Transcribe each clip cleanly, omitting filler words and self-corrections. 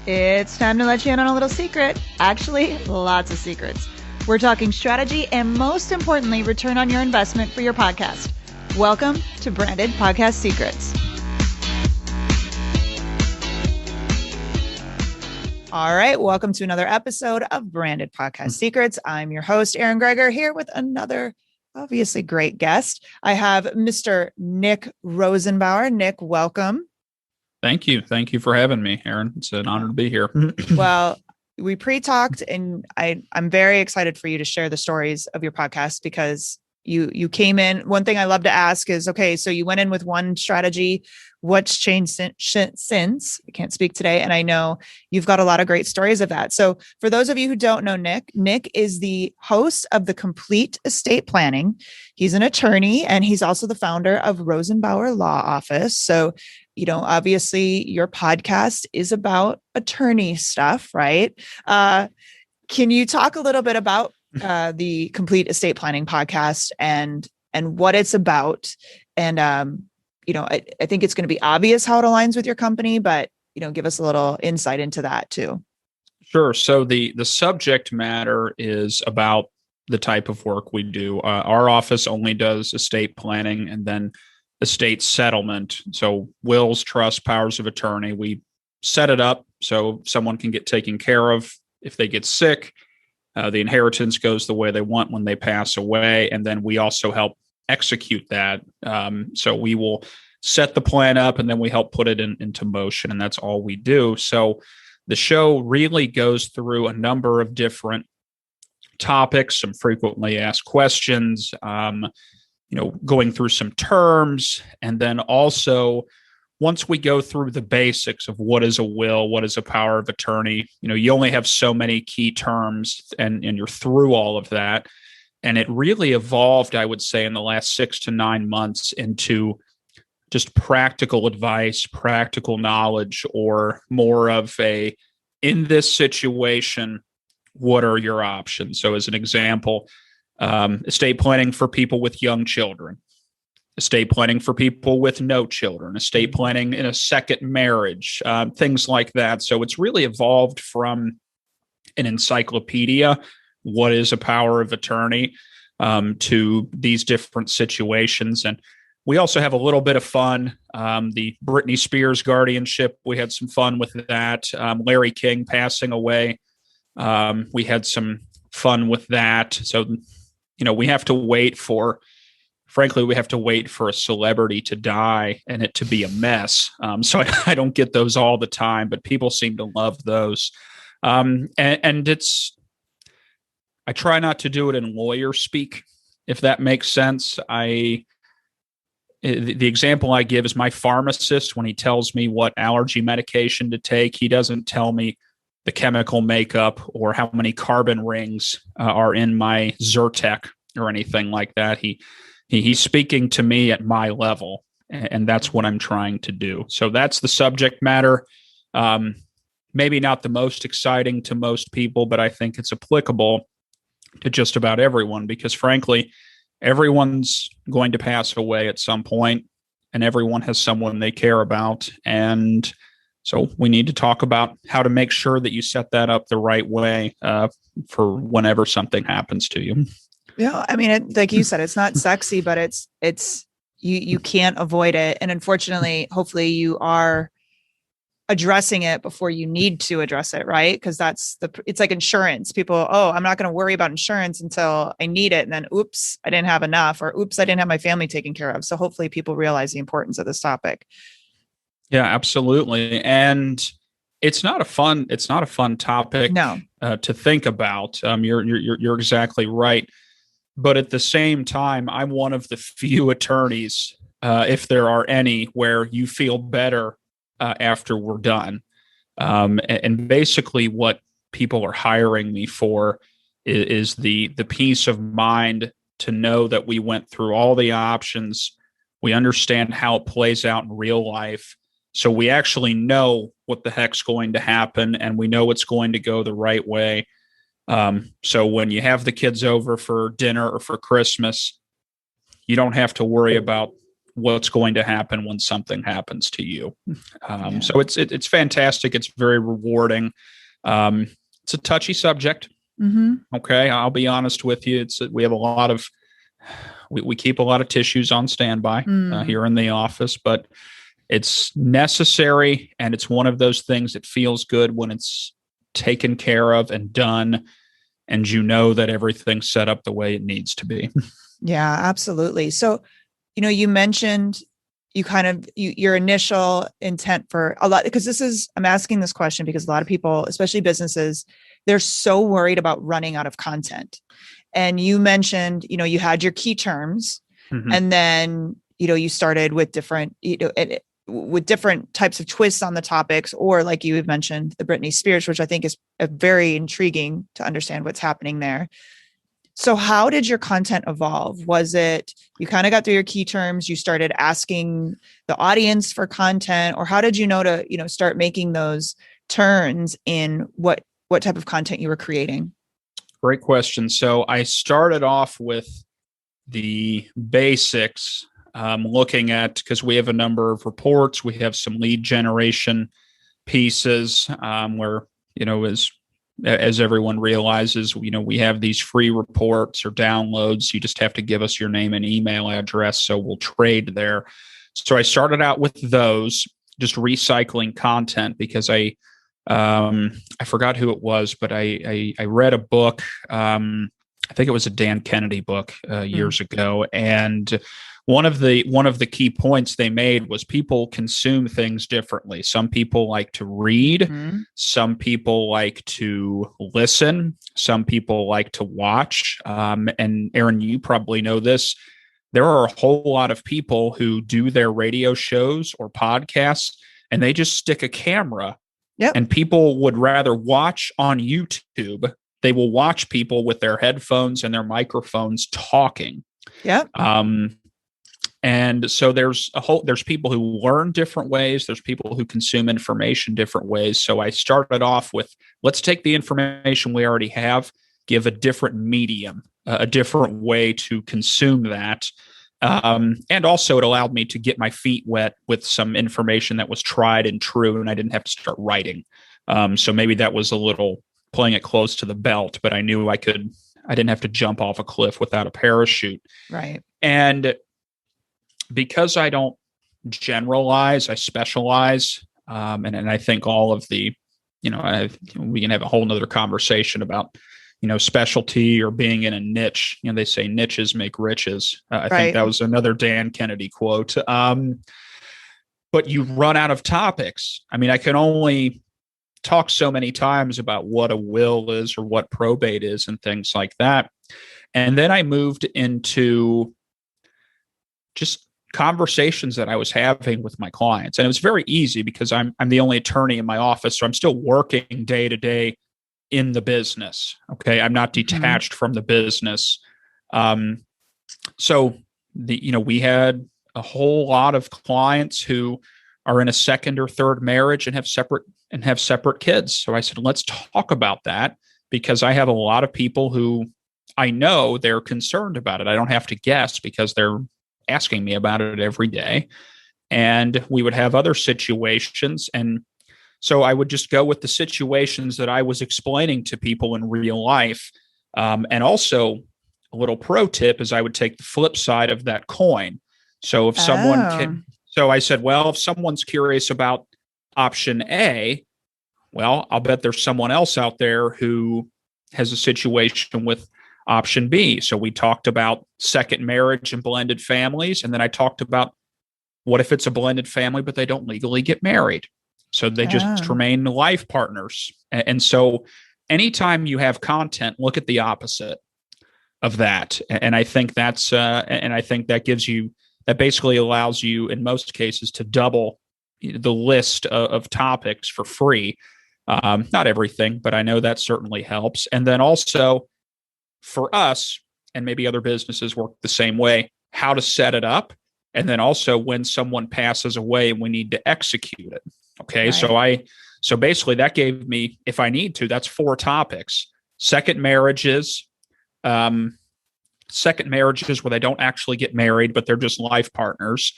It's time to let you in on a little secret. Actually, lots of secrets. We're talking strategy and, most importantly, return on your investment for your podcast. Welcome to Branded Podcast Secrets. All right, welcome to another episode of Branded Podcast Secrets. I'm your host, Erin Greger, here with another obviously great guest. I have Mr. Nick Rosenbauer. Nick, welcome. Thank you. Thank you for having me, Erin. It's an honor to be here. Well, we pre-talked, and I'm very excited for you to share the stories of your podcast because you came in. One thing I love to ask is, okay, so you went in with one strategy. What's changed since? I can't speak today, and I know you've got a lot of great stories of that. So for those of you who don't know Nick is the host of the Complete Estate Planning. He's an attorney, and he's also the founder of Rosenbauer Law Office. So obviously your podcast is about attorney stuff, right? Can you talk a little bit about the Complete Estate Planning podcast and what it's about? And, I think it's going to be obvious how it aligns with your company, but, give us a little insight into that too. Sure. So the subject matter is about the type of work we do. Our office only does estate planning and then estate settlement. So wills, trusts, powers of attorney. We set it up so someone can get taken care of if they get sick. The inheritance goes the way they want when they pass away. And then we also help execute that. So we will set the plan up and then we help put it into motion. And that's all we do. So the show really goes through a number of different topics, some frequently asked questions, going through some terms. And then also, once we go through the basics of what is a will, what is a power of attorney, you only have so many key terms and you're through all of that. And it really evolved, I would say, in the last 6 to 9 months into just practical advice, practical knowledge, or more of in this situation, what are your options? So as an example, estate planning for people with young children, estate planning for people with no children, estate planning in a second marriage, things like that. So it's really evolved from an encyclopedia, what is a power of attorney, to these different situations. And we also have a little bit of fun. The Britney Spears guardianship, we had some fun with that. Larry King passing away, we had some fun with that. So we have to wait for a celebrity to die and it to be a mess. So I don't get those all the time, but people seem to love those. And I try not to do it in lawyer speak, if that makes sense. The example I give is my pharmacist. When he tells me what allergy medication to take, he doesn't tell me the chemical makeup or how many carbon rings are in my Zyrtec or anything like that. He's speaking to me at my level, and that's what I'm trying to do. So that's the subject matter. Maybe not the most exciting to most people, but I think it's applicable to just about everyone because, frankly, everyone's going to pass away at some point, and everyone has someone they care about. And so we need to talk about how to make sure that you set that up the right way for whenever something happens to you. Yeah, I mean, like you said, it's not sexy, but it's you can't avoid it. And unfortunately, hopefully you are addressing it before you need to address it, right? Because it's like insurance. People, I'm not going to worry about insurance until I need it. And then, oops, I didn't have enough, or oops, I didn't have my family taken care of. So hopefully people realize the importance of this topic. Yeah, absolutely. And it's not a fun topic to think about. You're exactly right. But at the same time, I'm one of the few attorneys, if there are any, where you feel better after we're done. And basically what people are hiring me for is the peace of mind to know that we went through all the options. We understand how it plays out in real life. So we actually know what the heck's going to happen, and we know it's going to go the right way. So when you have the kids over for dinner or for Christmas, you don't have to worry about what's going to happen when something happens to you. So it's fantastic. It's very rewarding. It's a touchy subject. Mm-hmm. Okay. I'll be honest with you. We have a lot of, we keep a lot of tissues on standby here in the office, but it's necessary. And it's one of those things that feels good when it's taken care of and done. And you know that everything's set up the way it needs to be. Yeah, absolutely. So, you mentioned your initial intent for a lot, because I'm asking this question because a lot of people, especially businesses, they're so worried about running out of content. And you mentioned, you had your key terms and then, you started with different, with different types of twists on the topics, or like you had mentioned, the Britney Spears, which I think is very intriguing to understand what's happening there. So how did your content evolve? Was it, you kind of got through your key terms, you started asking the audience for content, or how did you know to, start making those turns in what type of content you were creating? Great question. So I started off with the basics, looking at, because we have a number of reports, we have some lead generation pieces, where, as everyone realizes, we have these free reports or downloads. You just have to give us your name and email address, so we'll trade there. So I started out with those, just recycling content, because I forgot who it was, but I read a book. I think it was a Dan Kennedy book years ago, and one of the key points they made was people consume things differently. Some people like to read, some people like to listen, some people like to watch. And Aaron, you probably know this. There are a whole lot of people who do their radio shows or podcasts, and they just stick a camera. Yep. And people would rather watch on YouTube. They will watch people with their headphones and their microphones talking. Yeah. And so there's people who learn different ways. There's people who consume information different ways. So I started off with, let's take the information we already have, give a different medium, a different way to consume that. And also it allowed me to get my feet wet with some information that was tried and true, and I didn't have to start writing. So maybe that was a little playing it close to the belt, but I knew I didn't have to jump off a cliff without a parachute. Right. And because I don't generalize, I specialize. And I think all of the, we can have a whole nother conversation about, specialty or being in a niche. They say niches make riches. I think that was another Dan Kennedy quote. But you run out of topics. I mean, I can only talk so many times about what a will is or what probate is and things like that. And then I moved into just conversations that I was having with my clients. And it was very easy because I'm the only attorney in my office. So I'm still working day to day in the business. Okay. I'm not detached from the business. So we had a whole lot of clients who are in a second or third marriage and have separate kids. So I said, let's talk about that, because I have a lot of people who I know they're concerned about it. I don't have to guess because they're asking me about it every day. And we would have other situations. And so I would just go with the situations that I was explaining to people in real life. And also a little pro tip is I would take the flip side of that coin. So if so I said, well, if someone's curious about option A, well, I'll bet there's someone else out there who has a situation with option B. So we talked about second marriage and blended families. And then I talked about what if it's a blended family, but they don't legally get married. So they just remain life partners. And so anytime you have content, look at the opposite of that. And I think that gives you, that basically allows you in most cases to double the list of topics for free. Not everything, but I know that certainly helps. And then also for us, and maybe other businesses work the same way, how to set it up. And then also when someone passes away, we need to execute it. Okay. Right. So basically that gave me, if I need to, that's 4 topics: second marriages, second marriages where they don't actually get married, but they're just life partners.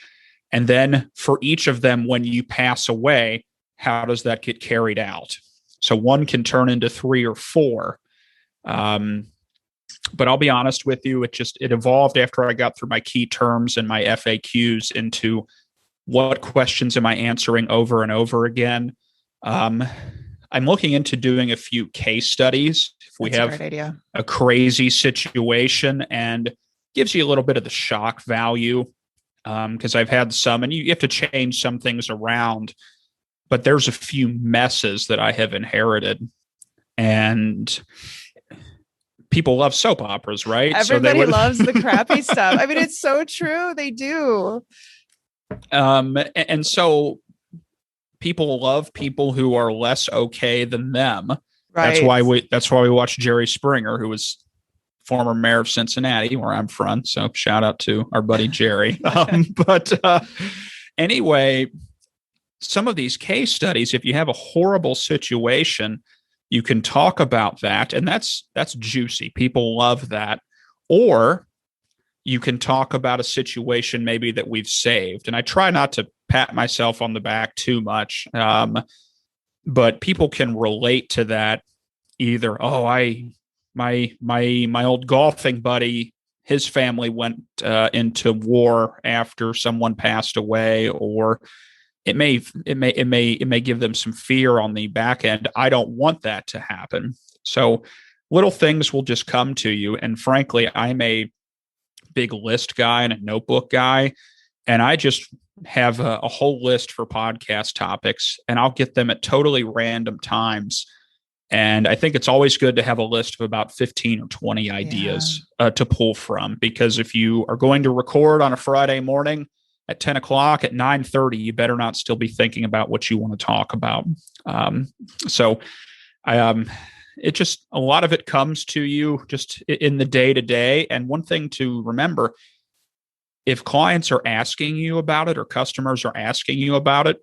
And then for each of them, when you pass away, how does that get carried out? So one can turn into 3 or 4. But I'll be honest with you, it evolved after I got through my key terms and my FAQs into what questions am I answering over and over again. I'm looking into doing a few case studies. If we have a crazy situation, and gives you a little bit of the shock value, because I've had some, and you have to change some things around, but there's a few messes that I have inherited, and people love soap operas, right? Everybody loves the crappy stuff. I mean, it's so true. They do. And so people love people who are less okay than them. Right. That's why we watch Jerry Springer, who was former mayor of Cincinnati, where I'm from. So shout out to our buddy Jerry. Anyway, some of these case studies, if you have a horrible situation, you can talk about that, and that's juicy. People love that. Or you can talk about a situation maybe that we've saved. And I try not to pat myself on the back too much, but people can relate to that. Either, my old golfing buddy, his family went into war after someone passed away, or it may give them some fear on the back end. I don't want that to happen. So little things will just come to you. And frankly, I'm a big list guy and a notebook guy, and I just have a whole list for podcast topics, and I'll get them at totally random times. And I think it's always good to have a list of about 15 or 20 ideas to pull from, because if you are going to record on a Friday morning at 10 o'clock, at 9:30, you better not still be thinking about what you want to talk about. It just, a lot of it comes to you just in the day to day. And one thing to remember, if clients are asking you about it or customers are asking you about it,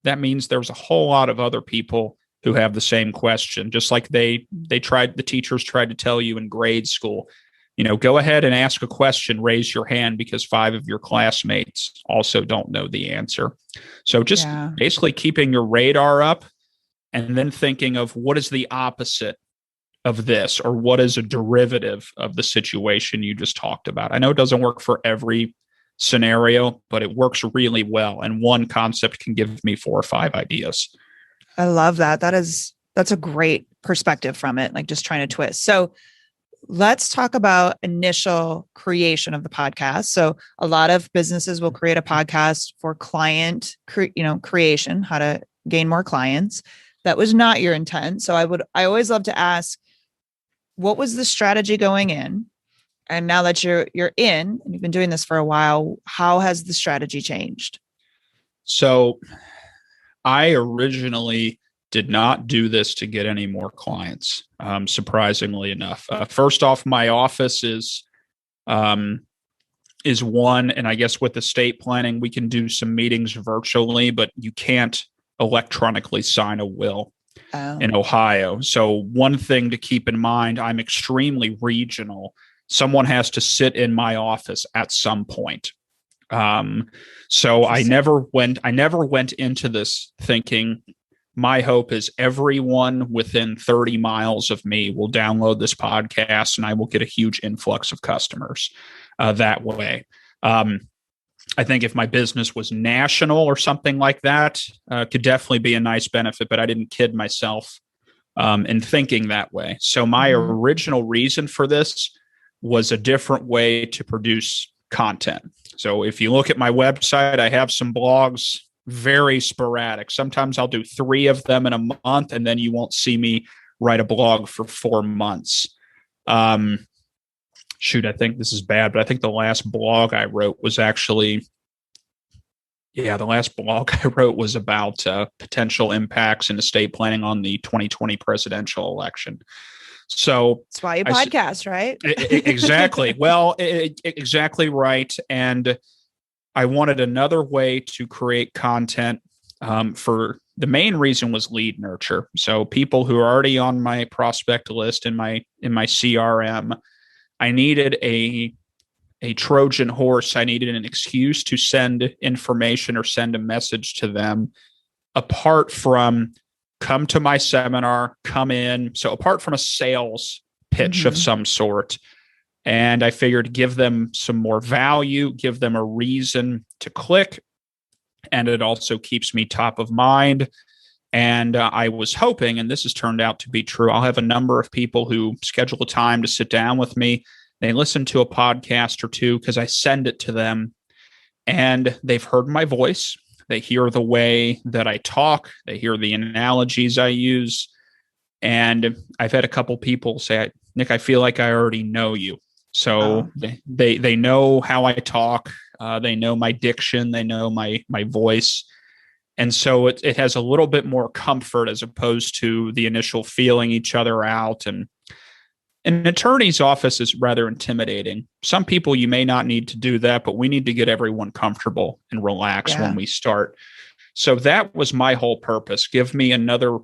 that means there's a whole lot of other people who have the same question. Just like the teachers tried to tell you in grade school, go ahead and ask a question, raise your hand, because 5 of your classmates also don't know the answer. So just basically keeping your radar up, and then thinking of what is the opposite of this, or what is a derivative of the situation you just talked about. I know it doesn't work for every scenario, but it works really well. And one concept can give me 4 or 5 ideas. I love that. That's a great perspective from it, like just trying to twist. So let's talk about initial creation of the podcast. So a lot of businesses will create a podcast for client, creation, how to gain more clients. That was not your intent. So I always love to ask, what was the strategy going in? And now that you're in, and you've been doing this for a while, how has the strategy changed? So I originally did not do this to get any more clients, surprisingly enough. First off, my office is one, and I guess with estate planning, we can do some meetings virtually, but you can't electronically sign a will in Ohio. So one thing to keep in mind, I'm extremely regional. Someone has to sit in my office at some point. So I never went into this thinking my hope is everyone within 30 miles of me will download this podcast and I will get a huge influx of customers that way. I think if my business was national or something like that, could definitely be a nice benefit, but I didn't kid myself in thinking that way. So my original reason for this was a different way to produce content. So if you look at my website, I have some blogs, very sporadic. Sometimes I'll do 3 of them in a month, and then you won't see me write a blog for 4 months. I think this is bad, but I think the last blog I wrote was about potential impacts in estate planning on the 2020 presidential election. So that's why you podcast, right? Exactly. Well, exactly right. And I wanted another way to create content for the main reason was lead nurture. So people who are already on my prospect list in my CRM, I needed a Trojan horse. I needed an excuse to send information or send a message to them apart from come to my seminar, come in. So apart from a sales pitch of some sort. And I figured give them some more value, give them a reason to click. And it also keeps me top of mind. And I was hoping, and this has turned out to be true, I'll have a number of people who schedule a time to sit down with me. They listen to a podcast or two because I send it to them, and they've heard my voice. They hear the way that I talk. They hear the analogies I use. And I've had a couple people say, Nick, I feel like I already know you. So they know how I talk. They know my diction. They know my voice. And so it has a little bit more comfort as opposed to the initial feeling each other out. And an attorney's office is rather intimidating. Some people, you may not need to do that, but we need to get everyone comfortable and relax when we start. So that was my whole purpose. Give me another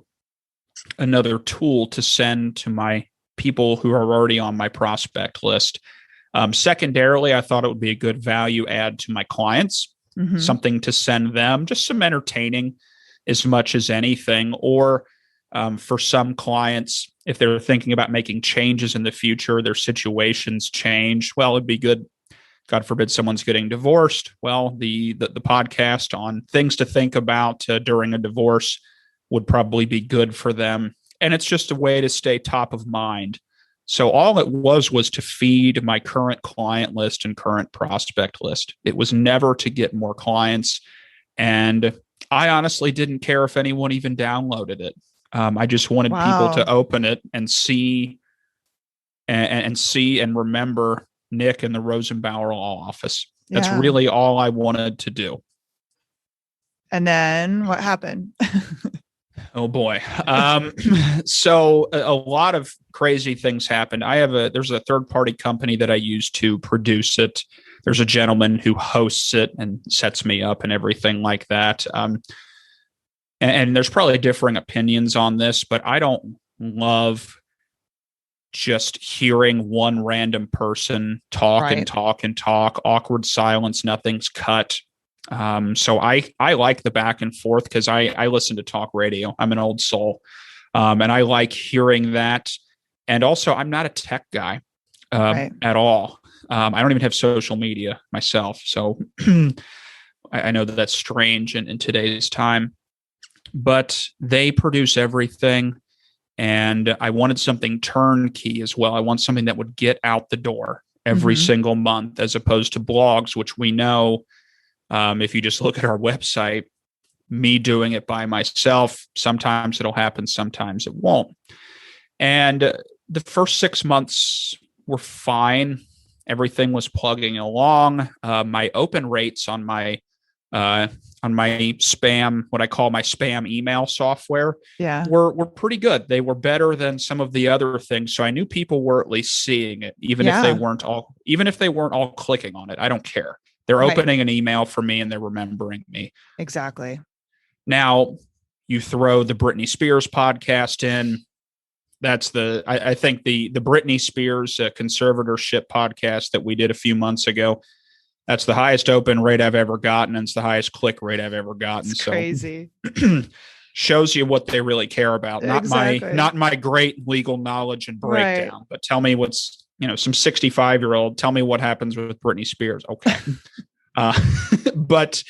tool to send to my people who are already on my prospect list. Secondarily, I thought it would be a good value add to my clients, something to send them, just some entertaining as much as anything. Or for some clients, if they're thinking about making changes in the future, their situations change. Well, it'd be good. God forbid someone's getting divorced. Well, the podcast on things to think about during a divorce would probably be good for them. And it's just a way to stay top of mind. So all it was to feed my current client list and current prospect list. It was never to get more clients. And I honestly didn't care if anyone even downloaded it. I just wanted people to open it and see and remember Nick in the Rosenbauer law office. That's really all I wanted to do. And then what happened? Oh boy. So a lot of crazy things happened. There's a third party company that I use to produce it. There's a gentleman who hosts it and sets me up and everything like that. And there's probably differing opinions on this, but I don't love just hearing one random person talk and talk and talk, awkward silence, nothing's cut. So I like the back and forth because I listen to talk radio. I'm an old soul. And I like hearing that. And also I'm not a tech guy at all. I don't even have social media myself. So I know that that's strange in today's time, but they produce everything. And I wanted something turnkey as well. I want something that would get out the door every single month, as opposed to blogs, which we know, if you just look at our website, me doing it by myself, sometimes it'll happen, sometimes it won't. And the first 6 months were fine. Everything was plugging along. My open rates on my spam, what I call my spam email software, were pretty good. They were better than some of the other things. So I knew people were at least seeing it, even if they weren't all clicking on it. I don't care. They're opening an email for me and they're remembering me. Exactly. Now you throw the Britney Spears podcast in. That's I think the Britney Spears conservatorship podcast that we did a few months ago. That's the highest open rate I've ever gotten. And it's the highest click rate I've ever gotten. It's crazy. Shows you what they really care about. Not my great legal knowledge and breakdown, but tell me what's, some 65-year-old, tell me what happens with Britney Spears. Okay. But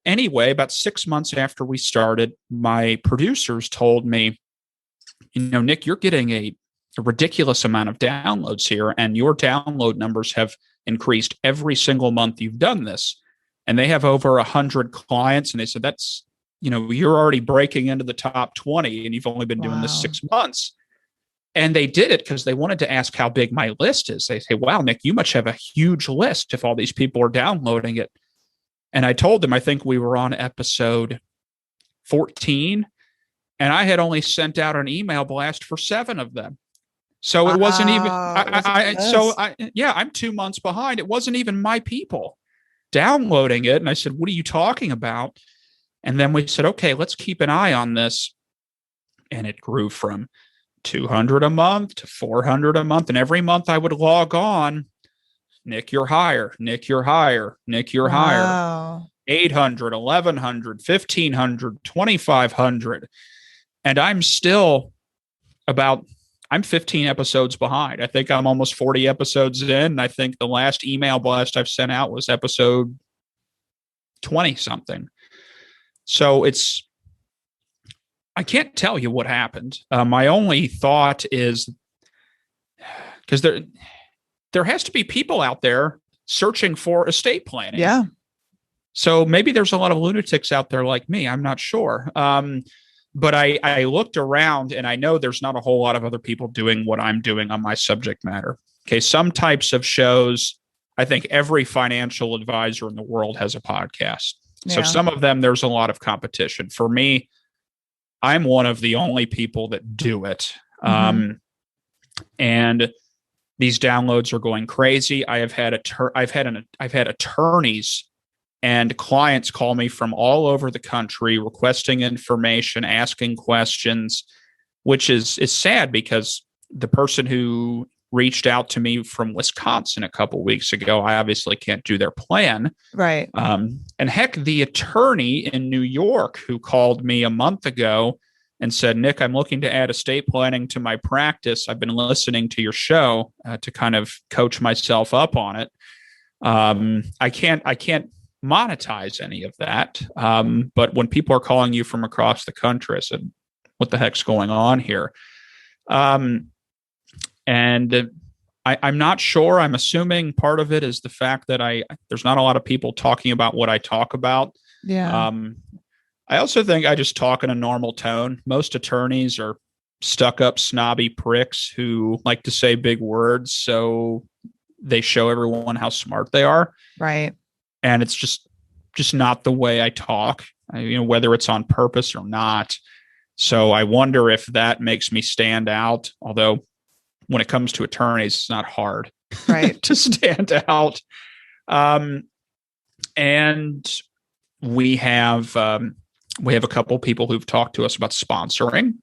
anyway, about 6 months after we started, my producers told me, Nick, you're getting a ridiculous amount of downloads here, and your download numbers have increased every single month you've done this. And they have over 100 clients. And they said, that's, you're already breaking into the top 20 and you've only been doing this 6 months. And they did it because they wanted to ask how big my list is. They say, wow, Nick, you must have a huge list if all these people are downloading it. And I told them, I think we were on episode 14 and I had only sent out an email blast for 7 of them. So it wasn't even, I'm 2 months behind. It wasn't even my people downloading it. And I said, what are you talking about? And then we said, okay, let's keep an eye on this. And it grew from $200 a month to $400 a month. And every month I would log on, Nick, you're higher. Nick, you're higher. Nick, you're higher. Wow. 800, 1100, 1500, 2500. And I'm still I'm 15 episodes behind. I think I'm almost 40 episodes in. I think the last email blast I've sent out was episode 20 something. So I can't tell you what happened. My only thought is, because there has to be people out there searching for estate planning. Yeah. So maybe there's a lot of lunatics out there like me. I'm not sure. But I looked around and I know there's not a whole lot of other people doing what I'm doing on my subject matter. Okay. Some types of shows, I think every financial advisor in the world has a podcast. Yeah. So some of them, there's a lot of competition. For me, I'm one of the only people that do it. Mm-hmm. And these downloads are going crazy. I've had attorneys and clients call me from all over the country requesting information, asking questions, which is sad because the person who reached out to me from Wisconsin a couple weeks ago, I obviously can't do their plan. Right. And heck, the attorney in New York who called me a month ago and said, Nick, I'm looking to add estate planning to my practice. I've been listening to your show to kind of coach myself up on it. I can't monetize any of that. But when people are calling you from across the country, I said, what the heck's going on here? And I'm not sure. I'm assuming part of it is the fact that there's not a lot of people talking about what I talk about. Yeah. I also think I just talk in a normal tone. Most attorneys are stuck up, snobby pricks who like to say big words. So they show everyone how smart they are. Right. And it's just not the way I talk, whether it's on purpose or not. So I wonder if that makes me stand out. Although when it comes to attorneys, it's not hard, right, to stand out. And we have a couple people who've talked to us about sponsoring.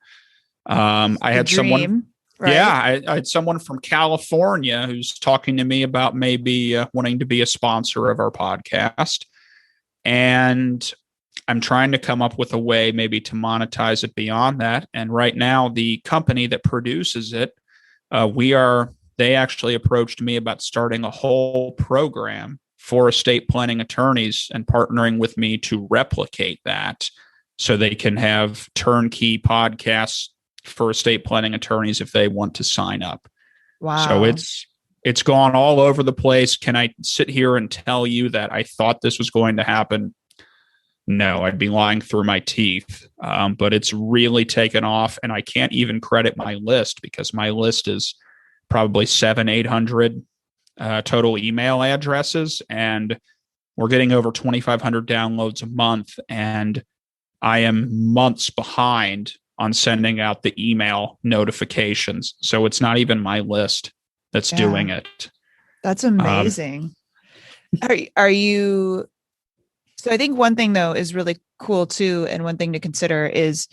I had someone. Right? Yeah, I had someone from California who's talking to me about maybe wanting to be a sponsor of our podcast. And I'm trying to come up with a way maybe to monetize it beyond that. And right now, the company that produces it, they actually approached me about starting a whole program for estate planning attorneys and partnering with me to replicate that so they can have turnkey podcasts for estate planning attorneys if they want to sign up. Wow. So it's gone all over the place. Can I sit here and tell you that I thought this was going to happen? No, I'd be lying through my teeth. But it's really taken off, and I can't even credit my list because my list is probably 700-800 total email addresses, and we're getting over 2,500 downloads a month, and I am months behind on sending out the email notifications. So it's not even my list that's doing it. That's amazing. Are you, so I think one thing though is really cool too. And one thing to consider is,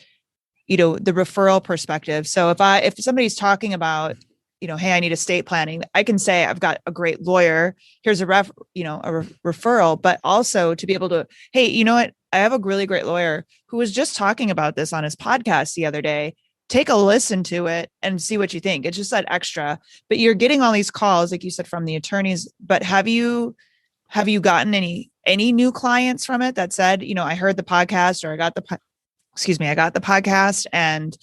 the referral perspective. So if somebody's talking about, hey, I need estate planning, I can say, I've got a great lawyer. Here's a referral, but also to be able to, hey, you know what? I have a really great lawyer who was just talking about this on his podcast the other day. Take a listen to it and see what you think. It's just that extra, but you're getting all these calls, like you said, from the attorneys, but have you gotten any new clients from it that said, I heard the podcast, or I got the podcast and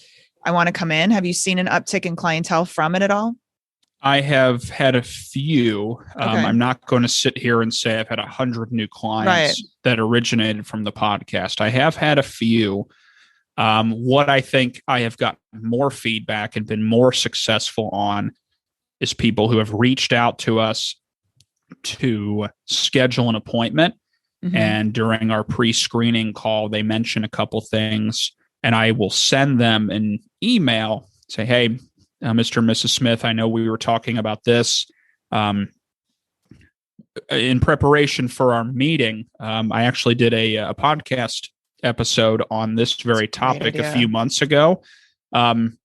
I want to come in? Have you seen an uptick in clientele from it at all? I have had a few. Okay. I'm not going to sit here and say I've had 100 new clients that originated from the podcast. I have had a few. What I think I have gotten more feedback and been more successful on is people who have reached out to us to schedule an appointment. Mm-hmm. And during our pre-screening call, they mention a couple things, and I will send them an email, say, hey, Mr. and Mrs. Smith, I know we were talking about this. In preparation for our meeting, I actually did a podcast episode on this very topic a few months ago.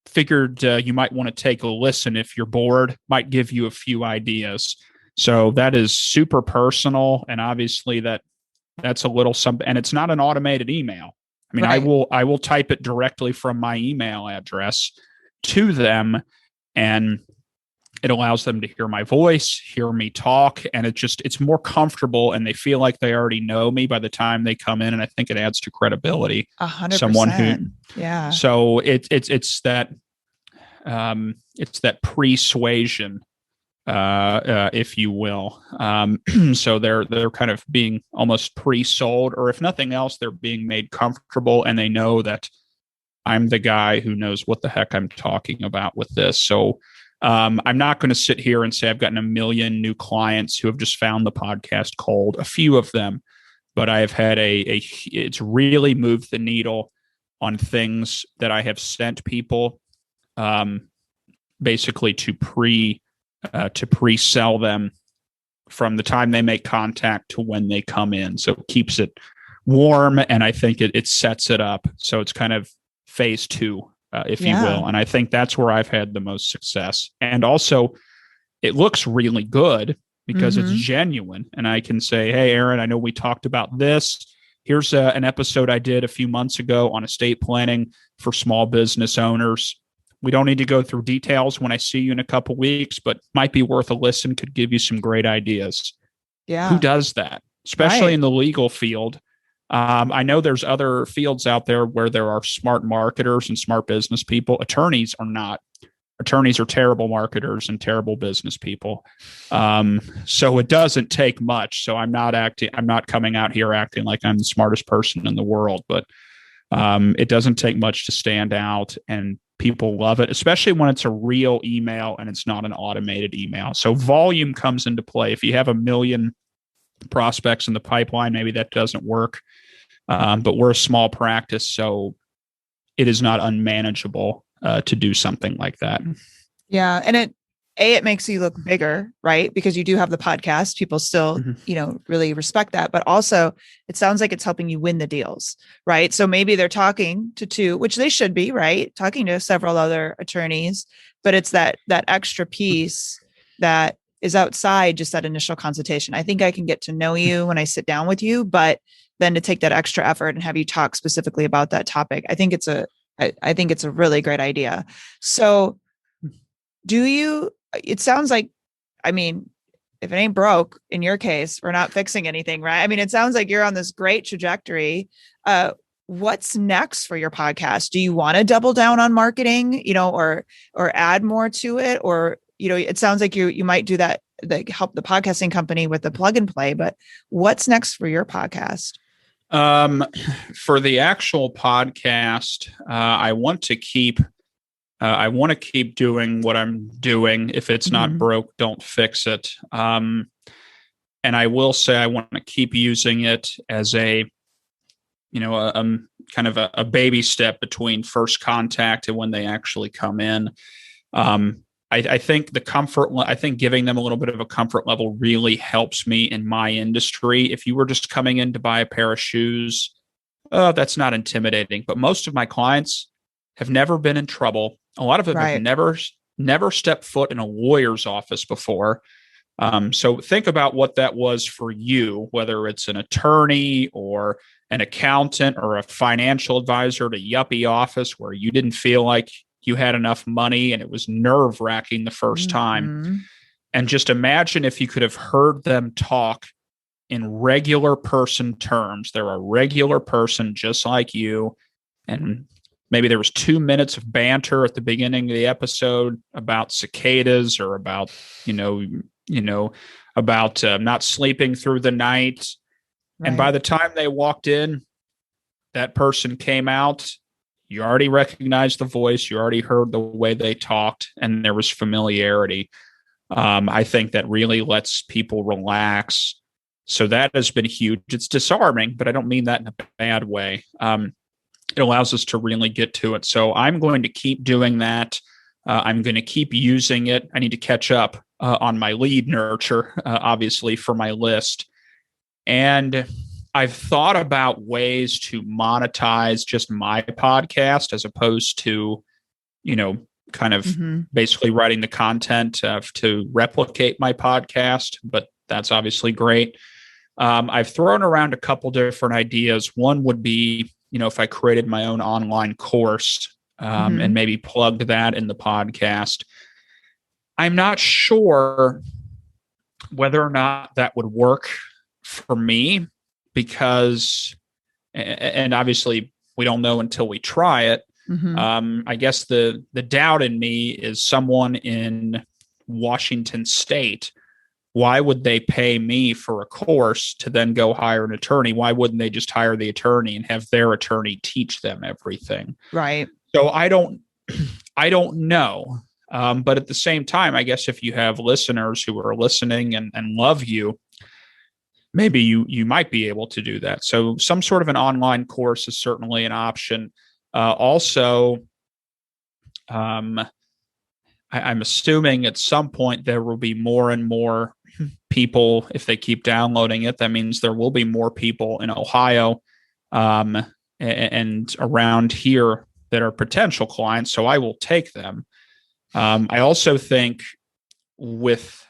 Figured you might want to take a listen if you're bored, might give you a few ideas. So that is super personal, and obviously that's a little something, and it's not an automated email. I mean, Right. I will type it directly from my email address to them, and it allows them to hear my voice, hear me talk, and it's more comfortable, and they feel like they already know me by the time they come in, and I think it adds to credibility. 100%. Yeah. So it's that persuasion, if you will. So they're kind of being almost pre-sold, or if nothing else, they're being made comfortable, and they know that I'm the guy who knows what the heck I'm talking about with this. So I'm not going to sit here and say I've gotten a million new clients who have just found the podcast cold. A few of them, but I have had it's really moved the needle on things that I have sent people, basically to pre-sell them from the time they make contact to when they come in. So it keeps it warm, and I think it sets it up. So it's kind of phase 2, if you will. And I think that's where I've had the most success. And also, it looks really good because it's genuine. And I can say, hey, Aaron, I know we talked about this. Here's an episode I did a few months ago on estate planning for small business owners. We don't need to go through details when I see you in a couple weeks, but might be worth a listen, could give you some great ideas. Yeah. Who does that? Especially in the legal field. I know there's other fields out there where there are smart marketers and smart business people. Attorneys are not. Attorneys are terrible marketers and terrible business people. So it doesn't take much. So I'm not coming out here acting like I'm the smartest person in the world, but it doesn't take much to stand out, and people love it, especially when it's a real email and it's not an automated email. So volume comes into play. If you have 1 million prospects in the pipeline, maybe that doesn't work. But we're a small practice, so it is not unmanageable to do something like that. Yeah. And it makes you look bigger, right? Because you do have the podcast. People still, really respect that. But also, it sounds like it's helping you win the deals, right? So maybe they're talking to 2, which they should be, right? Talking to several other attorneys, but it's that extra piece that is outside just that initial consultation. I think I can get to know you when I sit down with you, but then to take that extra effort and have you talk specifically about that topic, I think it's a really great idea. So it sounds like, I mean, if it ain't broke, in your case, we're not fixing anything, right? I mean, it sounds like you're on this great trajectory. What's next for your podcast? Do you want to double down on marketing, or add more to it? Or, it sounds like you might do that, help the podcasting company with the plug and play, but what's next for your podcast? For the actual podcast, I want to keep doing what I'm doing. If it's not broke, don't fix it. And I will say I want to keep using it as a kind of a baby step between first contact and when they actually come in. I think giving them a little bit of a comfort level really helps me in my industry. If you were just coming in to buy a pair of shoes, that's not intimidating. But most of my clients have never been in trouble. A lot of them have never stepped foot in a lawyer's office before. So think about what that was for you, whether it's an attorney or an accountant or a financial advisor at a yuppie office where you didn't feel like you had enough money and it was nerve-wracking the first time. And just imagine if you could have heard them talk in regular person terms. They're a regular person just like you. And maybe there was 2 minutes of banter at the beginning of the episode about cicadas or about, about not sleeping through the night. Right. And by the time they walked in, that person came out. You already recognized the voice. You already heard the way they talked, and there was familiarity. I think that really lets people relax. So that has been huge. It's disarming, but I don't mean that in a bad way. It allows us to really get to it. So I'm going to keep doing that. I'm going to keep using it. I need to catch up on my lead nurture, obviously, for my list. And I've thought about ways to monetize just my podcast as opposed to kind of Mm-hmm. basically writing the content to replicate my podcast, but that's obviously great. I've thrown around a couple different ideas. One would be, if I created my own online course and maybe plugged that in the podcast. I'm not sure whether or not that would work for me because, and obviously we don't know until we try it. Mm-hmm. I guess the doubt in me is someone in Washington State. Why would they pay me for a course to then go hire an attorney? Why wouldn't they just hire the attorney and have their attorney teach them everything? Right. So I don't know. But at the same time, I guess if you have listeners who are listening and love you, maybe you might be able to do that. So some sort of an online course is certainly an option. Also, I'm assuming at some point there will be more and more people, if they keep downloading it. That means there will be more people in Ohio and around here that are potential clients. So I will take them. I also think with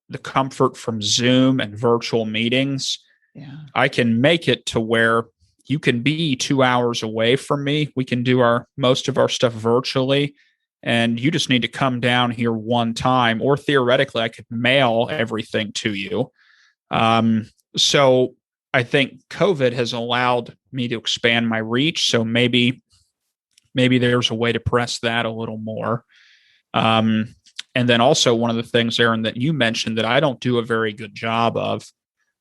the comfort from Zoom and virtual meetings, I can make it to where you can be 2 hours away from me. We can do most of our stuff virtually, and you just need to come down here one time, or theoretically, I could mail everything to you. So I think COVID has allowed me to expand my reach. So maybe there's a way to press that a little more. And then also one of the things, Aaron, that you mentioned that I don't do a very good job of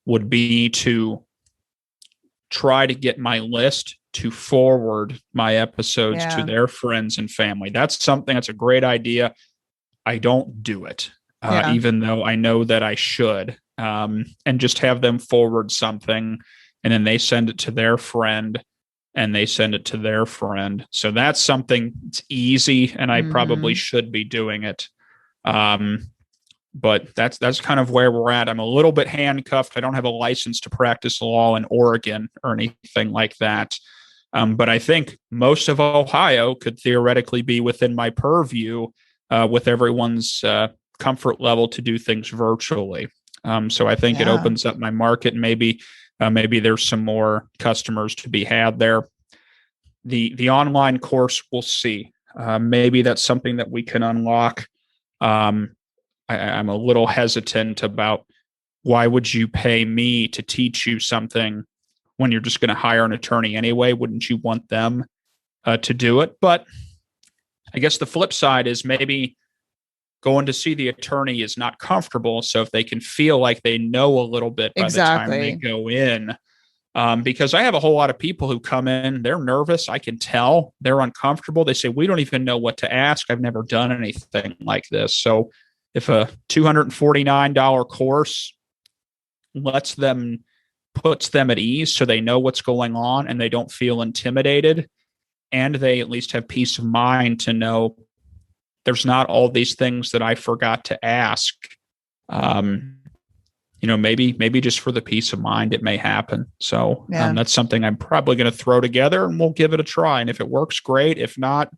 would be to try to get my list to forward my episodes to their friends and family. That's a great idea. I don't do it, even though I know that I should, and just have them forward something and then they send it to their friend and they send it to their friend. So that's something that's easy, and I probably should be doing it. But that's kind of where we're at. I'm a little bit handcuffed. I don't have a license to practice law in Oregon or anything like that. But I think most of Ohio could theoretically be within my purview with everyone's comfort level to do things virtually. So I think it opens up my market, and maybe there's some more customers to be had there. The online course, we'll see. Maybe that's something that we can unlock. I'm a little hesitant about why would you pay me to teach you something when you're just going to hire an attorney anyway? Wouldn't you want them to do it? But I guess the flip side is maybe going to see the attorney is not comfortable. So if they can feel like they know a little bit by the time they go in, because I have a whole lot of people who come in, they're nervous. I can tell they're uncomfortable. They say, we don't even know what to ask. I've never done anything like this. So if a $249 course puts them at ease so they know what's going on and they don't feel intimidated, and they at least have peace of mind to know there's not all these things that I forgot to ask. Maybe just for the peace of mind, it may happen. So that's something I'm probably going to throw together, and we'll give it a try. And if it works, great. If not,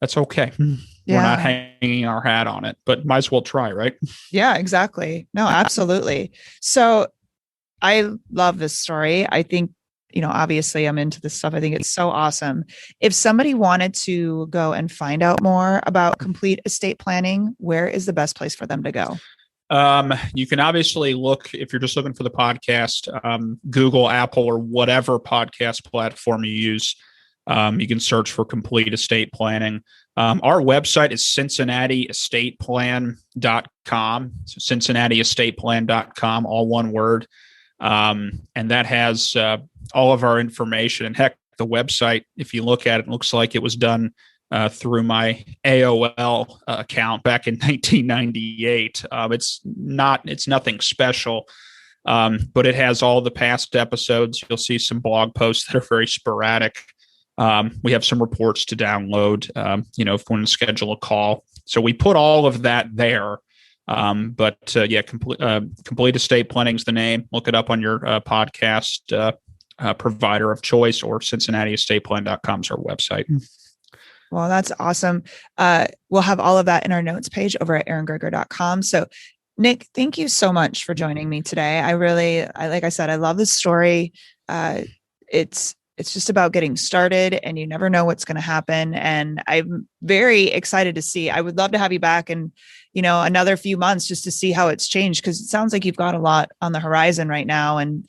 that's okay. We're not hanging our hat on it, but might as well try, right? Yeah, exactly. No, absolutely. So I love this story. I think, obviously I'm into this stuff. I think it's so awesome. If somebody wanted to go and find out more about complete estate planning, where is the best place for them to go? You can obviously look, if you're just looking for the podcast, Google, Apple, or whatever podcast platform you use. You can search for complete estate planning. Our website is CincinnatiEstatePlan.com. So CincinnatiEstatePlan.com, all one word. And that has all of our information. And heck, the website, if you look at it, it looks like it was done through my AOL account back in 1998. It's nothing special, but it has all the past episodes. You'll see some blog posts that are very sporadic. We have some reports to download, if we want to schedule a call. So we put all of that there. Complete Estate Planning is the name. Look it up on your podcast provider of choice, or CincinnatiEstatePlan.com is our website. Well, that's awesome. We'll have all of that in our notes page over at eringerger.com. So Nick, thank you so much for joining me today. Like I said, I love this story. It's just about getting started, and you never know what's going to happen. And I'm very excited to see. I would love to have you back in, another few months just to see how it's changed, because it sounds like you've got a lot on the horizon right now, and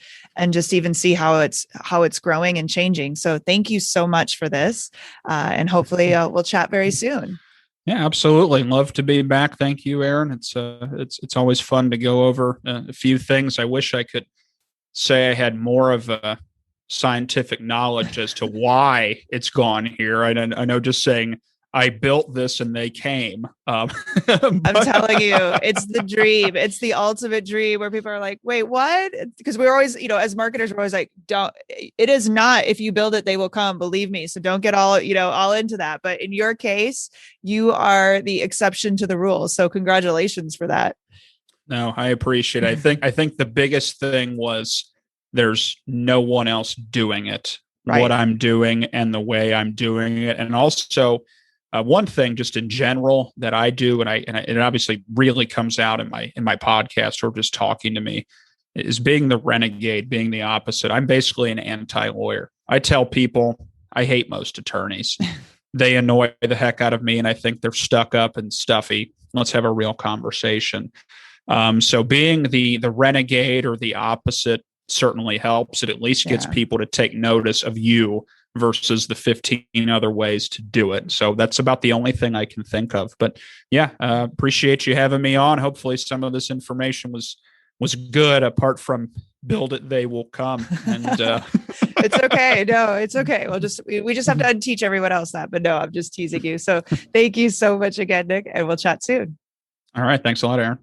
just even see how it's growing and changing. So thank you so much for this, and hopefully we'll chat very soon. Yeah, absolutely. Love to be back. Thank you, Erin. It's always fun to go over a few things. I wish I could say I had more of a scientific knowledge as to why it's gone here. I know just saying I built this and they came. I'm telling you, it's the dream. It's the ultimate dream where people are like, wait, what? Because we're always, as marketers, we're always like, it is not, if you build it, they will come, believe me. So don't get all into that. But in your case, you are the exception to the rule. So congratulations for that. No, I appreciate it. I think the biggest thing was there's no one else doing it, right, what I'm doing and the way I'm doing it. And also, one thing just in general that I do, and it obviously really comes out in my podcast or just talking to me, is being the renegade, being the opposite. I'm basically an anti-lawyer. I tell people I hate most attorneys. They annoy the heck out of me, and I think they're stuck up and stuffy. Let's have a real conversation. So being the renegade or the opposite certainly helps. It at least gets people to take notice of you versus the 15 other ways to do it. So that's about the only thing I can think of. But yeah, appreciate you having me on. Hopefully some of this information was good, apart from build it, they will come. And it's okay. No, it's okay. We just have to unteach everyone else that. But no, I'm just teasing you. So thank you so much again, Nick, and we'll chat soon. All right. Thanks a lot, Erin.